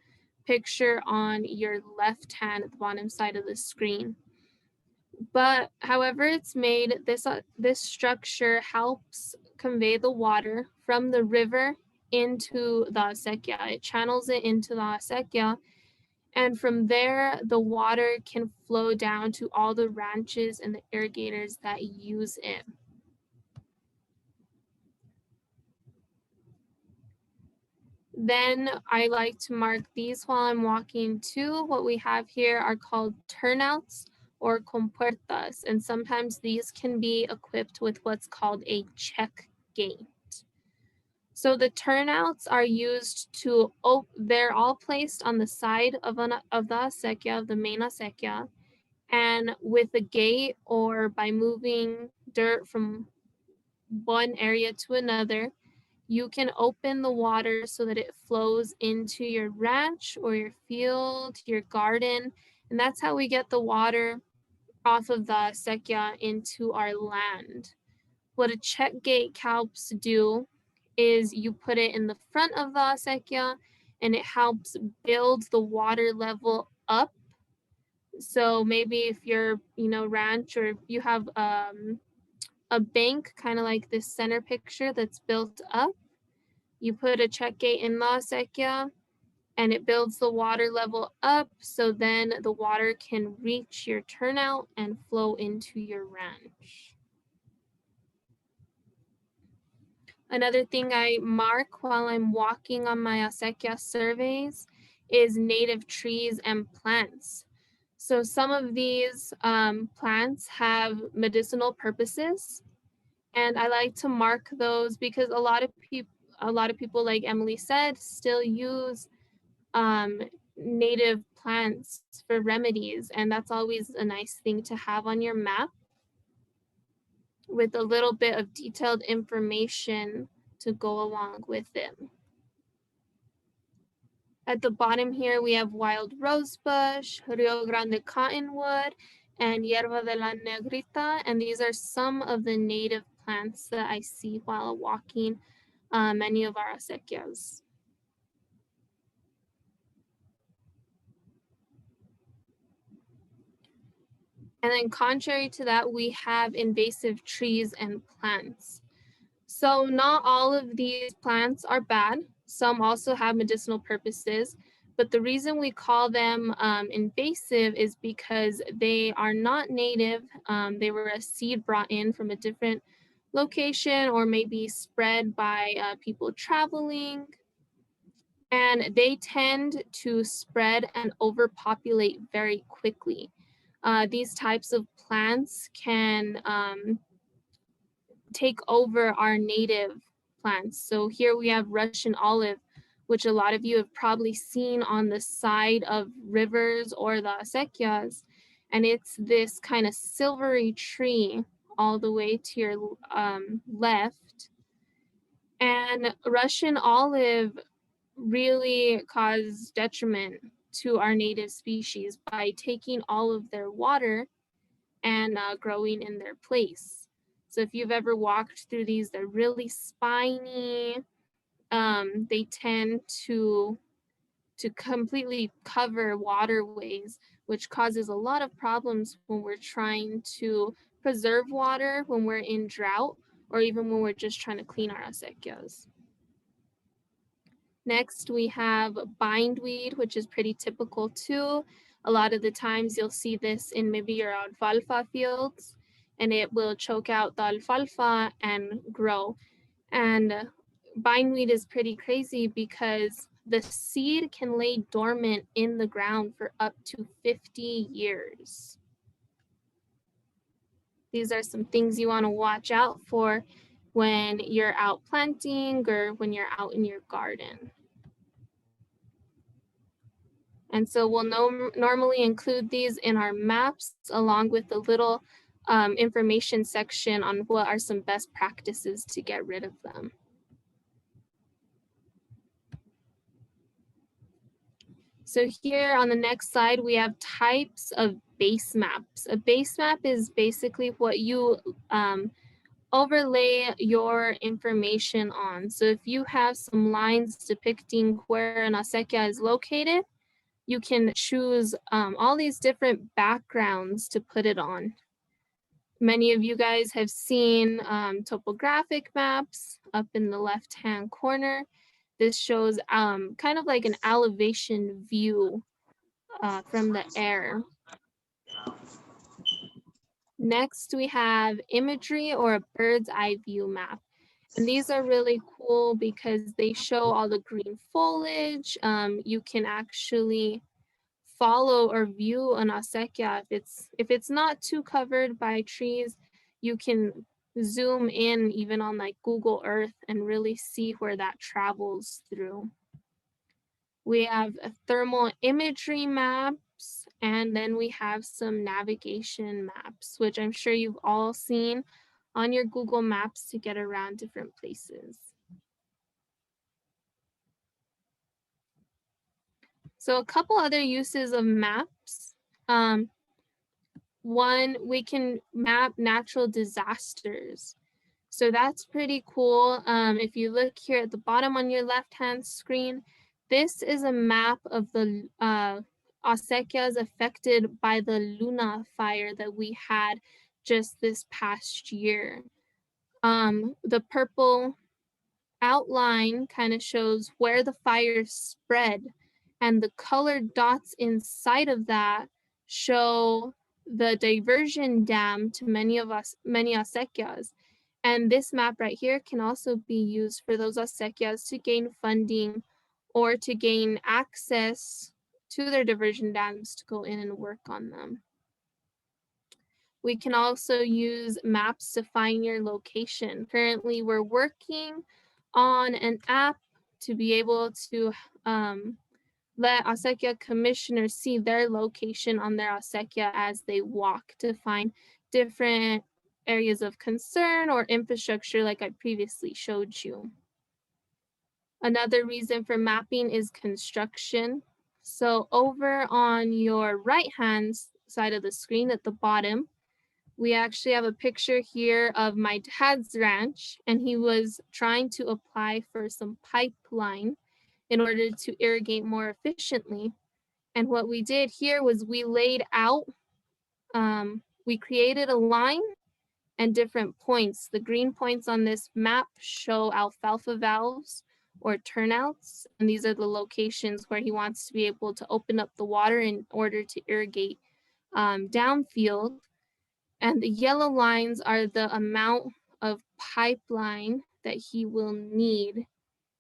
picture on your left hand at the bottom side of the screen. But however it's made, this structure helps convey the water from the river into the acequia. It channels it into the acequia, and from there, the water can flow down to all the ranches and the irrigators that use it. Then I like to mark these while I'm walking too. What we have here are called turnouts or compuertas, and sometimes these can be equipped with what's called a check gate. So the turnouts are used to, they're all placed on the side of the acequia, of the main acequia, and with a gate or by moving dirt from one area to another, you can open the water so that it flows into your ranch or your field, your garden, and that's how we get the water off of the acequia into our land. What a check gate helps do is you put it in the front of the acequia and it helps build the water level up. So maybe if you're, ranch, or you have a bank, kind of like this center picture that's built up, you put a check gate in the acequia and it builds the water level up, so then the water can reach your turnout and flow into your ranch. Another thing I mark while I'm walking on my acequia surveys is native trees and plants. So some of these plants have medicinal purposes, and I like to mark those because a lot of people, like Emily said, still use native plants for remedies, and that's always a nice thing to have on your map with a little bit of detailed information to go along with it. At the bottom here, we have wild rosebush, Rio Grande cottonwood, and hierba de la negrita, and these are some of the native plants that I see while walking many of our acequias. And then contrary to that, we have invasive trees and plants. So not all of these plants are bad. Some also have medicinal purposes, but the reason we call them invasive is because they are not native. They were a seed brought in from a different location, or maybe spread by people traveling. And they tend to spread and overpopulate very quickly. These types of plants can take over our native plants. So here we have Russian olive, which a lot of you have probably seen on the side of rivers or the acequias. And it's this kind of silvery tree all the way to your left. And Russian olive really cause detriment to our native species by taking all of their water and growing in their place. So if you've ever walked through these, they're really spiny. They tend to completely cover waterways, which causes a lot of problems when we're trying to preserve water, when we're in drought, or even when we're just trying to clean our acequias. Next, we have bindweed, which is pretty typical too. A lot of the times you'll see this in maybe your alfalfa fields, and it will choke out the alfalfa and grow. And bindweed is pretty crazy because the seed can lay dormant in the ground for up to 50 years. These are some things you want to watch out for when you're out planting or when you're out in your garden. And so we'll normally include these in our maps along with a little information section on what are some best practices to get rid of them. So here on the next slide, we have types of base maps. A base map is basically what you overlay your information on. So if you have some lines depicting where an acequia is located, you can choose all these different backgrounds to put it on. Many of you guys have seen topographic maps up in the left-hand corner. This shows kind of like an elevation view from the air. Next, we have imagery, or a bird's eye view map. And these are really cool because they show all the green foliage. You can actually follow or view an acequia. If it's not too covered by trees, you can zoom in even on like Google Earth and really see where that travels through. We have a thermal imagery maps, and then we have some navigation maps, which I'm sure you've all seen on your Google Maps to get around different places. So a couple other uses of maps. One, we can map natural disasters. So that's pretty cool. If you look here at the bottom on your left-hand screen, This is a map of the acequias affected by the Luna fire that we had just this past year. The purple outline kind of shows where the fire spread, and the colored dots inside of that show the diversion dam to many acequias. And this map right here can also be used for those acequias to gain funding or to gain access to their diversion dams to go in and work on them. We can also use maps to find your location. Currently, we're working on an app to be able to let acequia commissioners see their location on their acequia as they walk to find different areas of concern or infrastructure like I previously showed you. Another reason for mapping is construction. So over on your right-hand side of the screen at the bottom, we actually have a picture here of my dad's ranch, and he was trying to apply for some pipeline in order to irrigate more efficiently. And what we did here was we laid out, we created a line and different points. The green points on this map show alfalfa valves or turnouts, and these are the locations where he wants to be able to open up the water in order to irrigate downfield. And the yellow lines are the amount of pipeline that he will need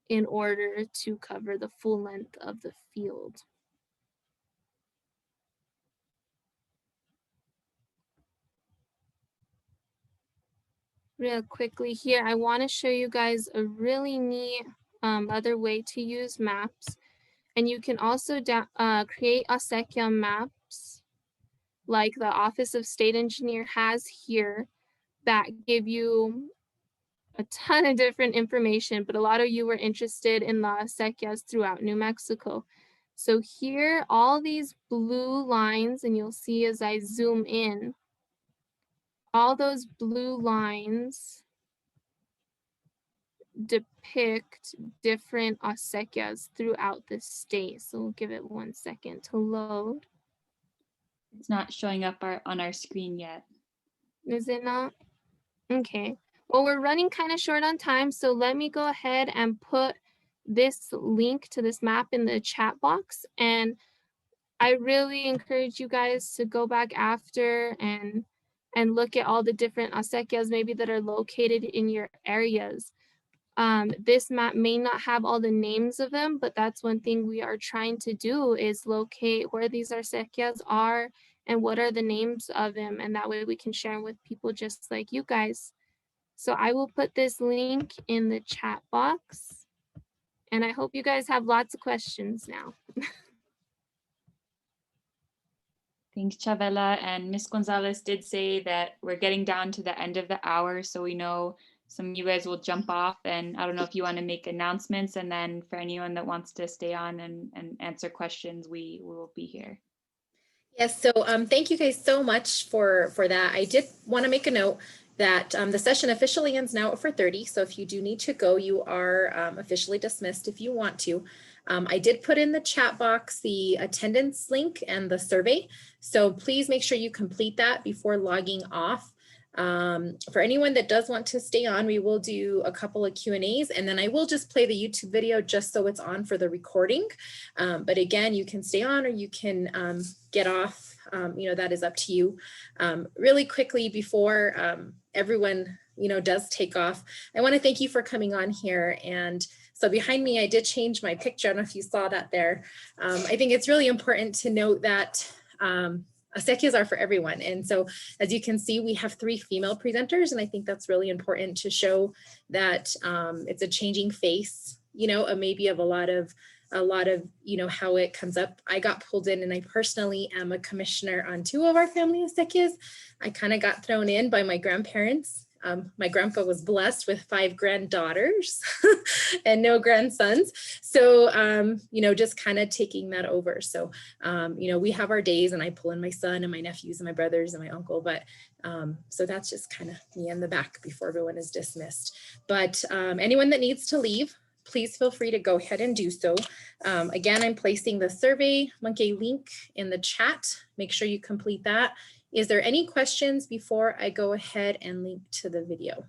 in order to cover the full length of the field. Real quickly here, I want to show you guys a really neat other way to use maps. And you can also create acequia maps like the Office of State Engineer has here that give you a ton of different information, but a lot of you were interested in the acequias throughout New Mexico. So here, all these blue lines, and you'll see as I zoom in, all those blue lines depict different acequias throughout the state. So we'll give it 1 second to load. It's not showing up on our screen yet. Is it not? Okay. Well, we're running kind of short on time, so let me go ahead and put this link to this map in the chat box. And I really encourage you guys to go back after and look at all the different acequias maybe that are located in your areas. This map may not have all the names of them, but that's one thing we are trying to do is locate where these acequias are and what are the names of them. And that way we can share them with people just like you guys. So I will put this link in the chat box, and I hope you guys have lots of questions now. Thanks, Chavela. And Ms. Gonzalez did say that we're getting down to the end of the hour, so we know some of you guys will jump off, and I don't know if you want to make announcements, and then for anyone that wants to stay on and answer questions, we will be here. Yes, so thank you guys so much for that. I did want to make a note that the session officially ends now at 4:30. So if you do need to go, you are officially dismissed if you want to. I did put in the chat box the attendance link and the survey. So please make sure you complete that before logging off. For anyone that does want to stay on, we will do a couple of Q&As, and then I will just play the YouTube video just so it's on for the recording. But again, you can stay on or you can get off, that is up to you. Really quickly before everyone, does take off, I want to thank you for coming on here. And so behind me, I did change my picture. I don't know if you saw that there. I think it's really important to note that acequias are for everyone. And so as you can see, we have 3 female presenters, and I think that's really important to show that it's a changing face, maybe of a lot of, how it comes up. I got pulled in, and I personally am a commissioner on 2 of our family acequias. I kind of got thrown in by my grandparents. My grandpa was blessed with 5 granddaughters and no grandsons. So, just kind of taking that over. So, we have our days, and I pull in my son and my nephews and my brothers and my uncle. But so that's just kind of me in the back before everyone is dismissed. But anyone that needs to leave, please feel free to go ahead and do so. Again, I'm placing the Survey Monkey link in the chat. Make sure you complete that. Is there any questions before I go ahead and link to the video?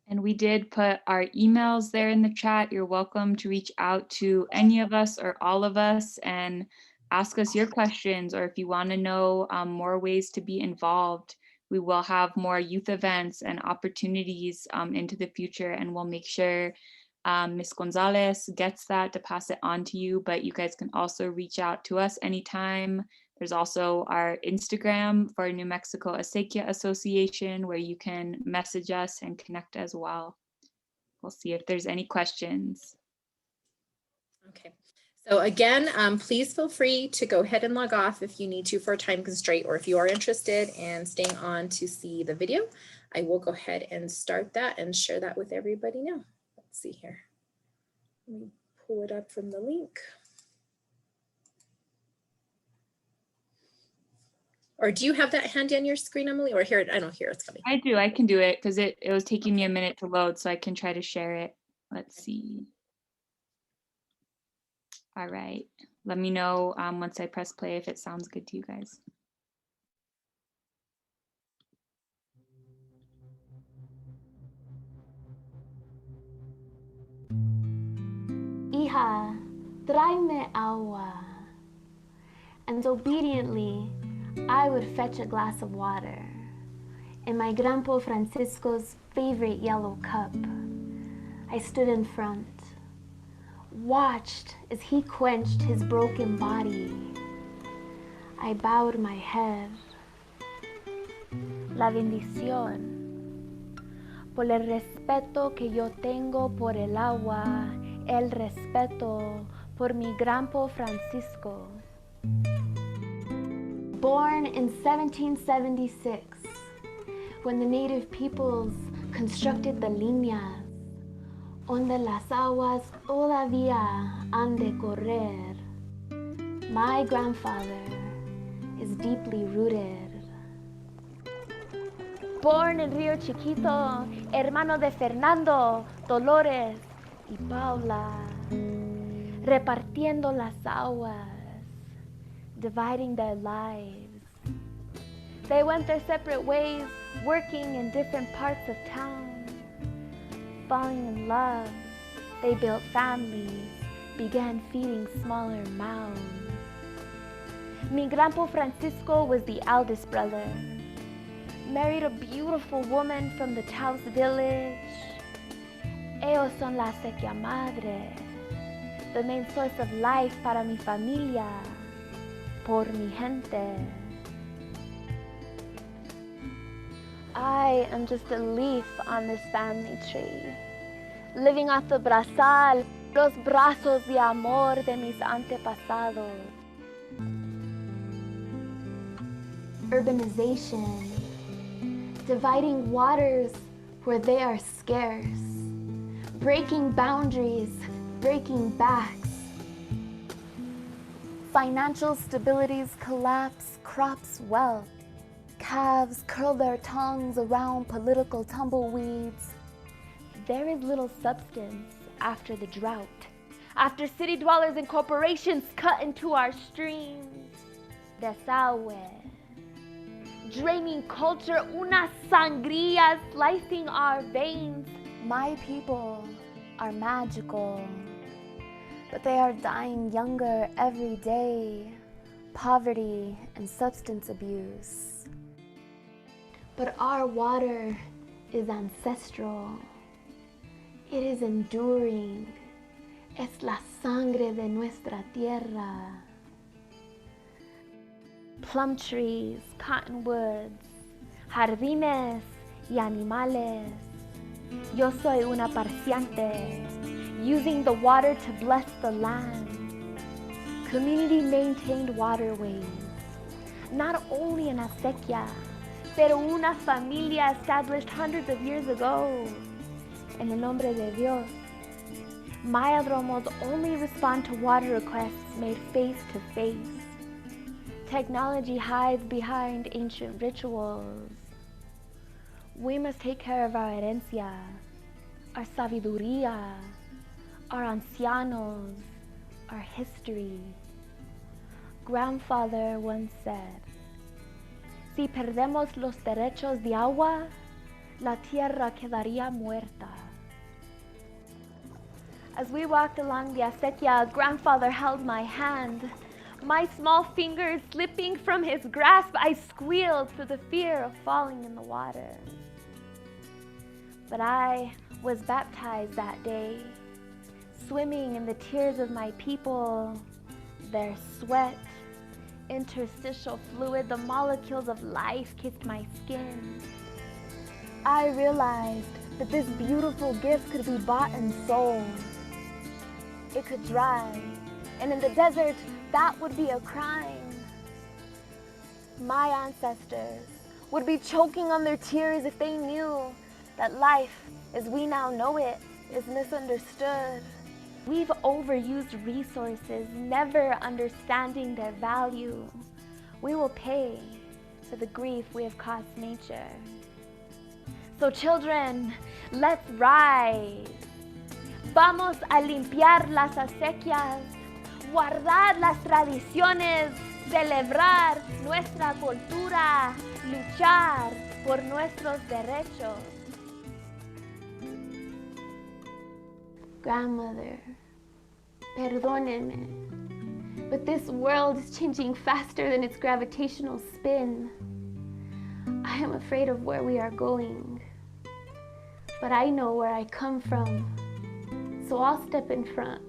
And we did put our emails there in the chat. You're welcome to reach out to any of us or all of us and ask us your questions, or if you want to know more ways to be involved. We will have more youth events and opportunities into the future, and we'll make sure Ms. Gonzalez gets that to pass it on to you, but you guys can also reach out to us anytime. There's also our Instagram for New Mexico Acequia Association, where you can message us and connect as well. We'll see if there's any questions. Okay. So again, please feel free to go ahead and log off if you need to for a time constraint, or if you are interested in staying on to see the video. I will go ahead and start that and share that with everybody now. Let's see here. Let me pull it up from the link. Or do you have that handy on your screen, Emily? Or here, I don't hear it's coming. I do, I can do it because it was taking me a minute to load, so I can try to share it. Let's see. All right, let me know once I press play if it sounds good to you guys. Hija, tráeme agua. And obediently, I would fetch a glass of water in my Grandpa Francisco's favorite yellow cup. I stood in front, watched as he quenched his broken body. I bowed my head. La bendición por el respeto que yo tengo por el agua, el respeto por mi Grandpa Francisco. Born in 1776, when the native peoples constructed the líneas, donde las aguas todavía han de correr, my grandfather is deeply rooted. Born in Rio Chiquito, hermano de Fernando, Dolores y Paula, repartiendo las aguas, dividing their lives. They went their separate ways, working in different parts of town. Falling in love, they built families, began feeding smaller mouths. Mi Grandpa Francisco was the eldest brother, married a beautiful woman from the Taos village. Ellos son la acequia madre, the main source of life para mi familia. Por mi gente. I am just a leaf on this family tree, living off the brazal, los brazos de amor de mis antepasados. Urbanization, dividing waters where they are scarce, breaking boundaries, breaking backs. Financial stabilities collapse crops' wealth. Calves curl their tongues around political tumbleweeds. There is little substance after the drought, after city dwellers and corporations cut into our streams. Desagüe, draining culture, una sangría slicing our veins. My people are magical, but they are dying younger every day. Poverty and substance abuse. But our water is ancestral. It is enduring. Es la sangre de nuestra tierra. Plum trees, cottonwoods, jardines y animales. Yo soy una parciante, using the water to bless the land. Community-maintained waterways, not only in Acequia, pero una familia established hundreds of years ago. En el nombre de Dios, Mayadromos only respond to water requests made face-to-face. Technology hides behind ancient rituals. We must take care of our herencia, our sabiduría, our ancianos, our history. Grandfather once said, si perdemos los derechos de agua, la tierra quedaría muerta. As we walked along the acequia, grandfather held my hand. My small fingers slipping from his grasp, I squealed through the fear of falling in the water. But I was baptized that day, swimming in the tears of my people, their sweat, interstitial fluid, the molecules of life kissed my skin. I realized that this beautiful gift could be bought and sold. It could dry, and in the desert, that would be a crime. My ancestors would be choking on their tears if they knew that life, as we now know it, is misunderstood. We've overused resources, never understanding their value. We will pay for the grief we have caused nature. So children, let's rise. Vamos a limpiar las acequias, guardar las tradiciones, celebrar nuestra cultura, luchar por nuestros derechos. Grandmother, perdóneme, but this world is changing faster than its gravitational spin. I am afraid of where we are going, but I know where I come from, so I'll step in front,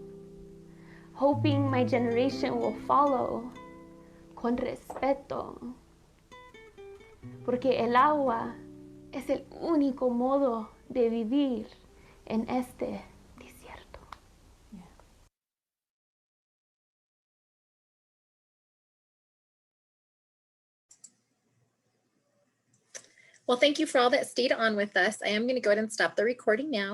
hoping my generation will follow con respeto, porque el agua es el único modo de vivir en este desierto. Well, thank you for all that stayed on with us. I am going to go ahead and stop the recording now.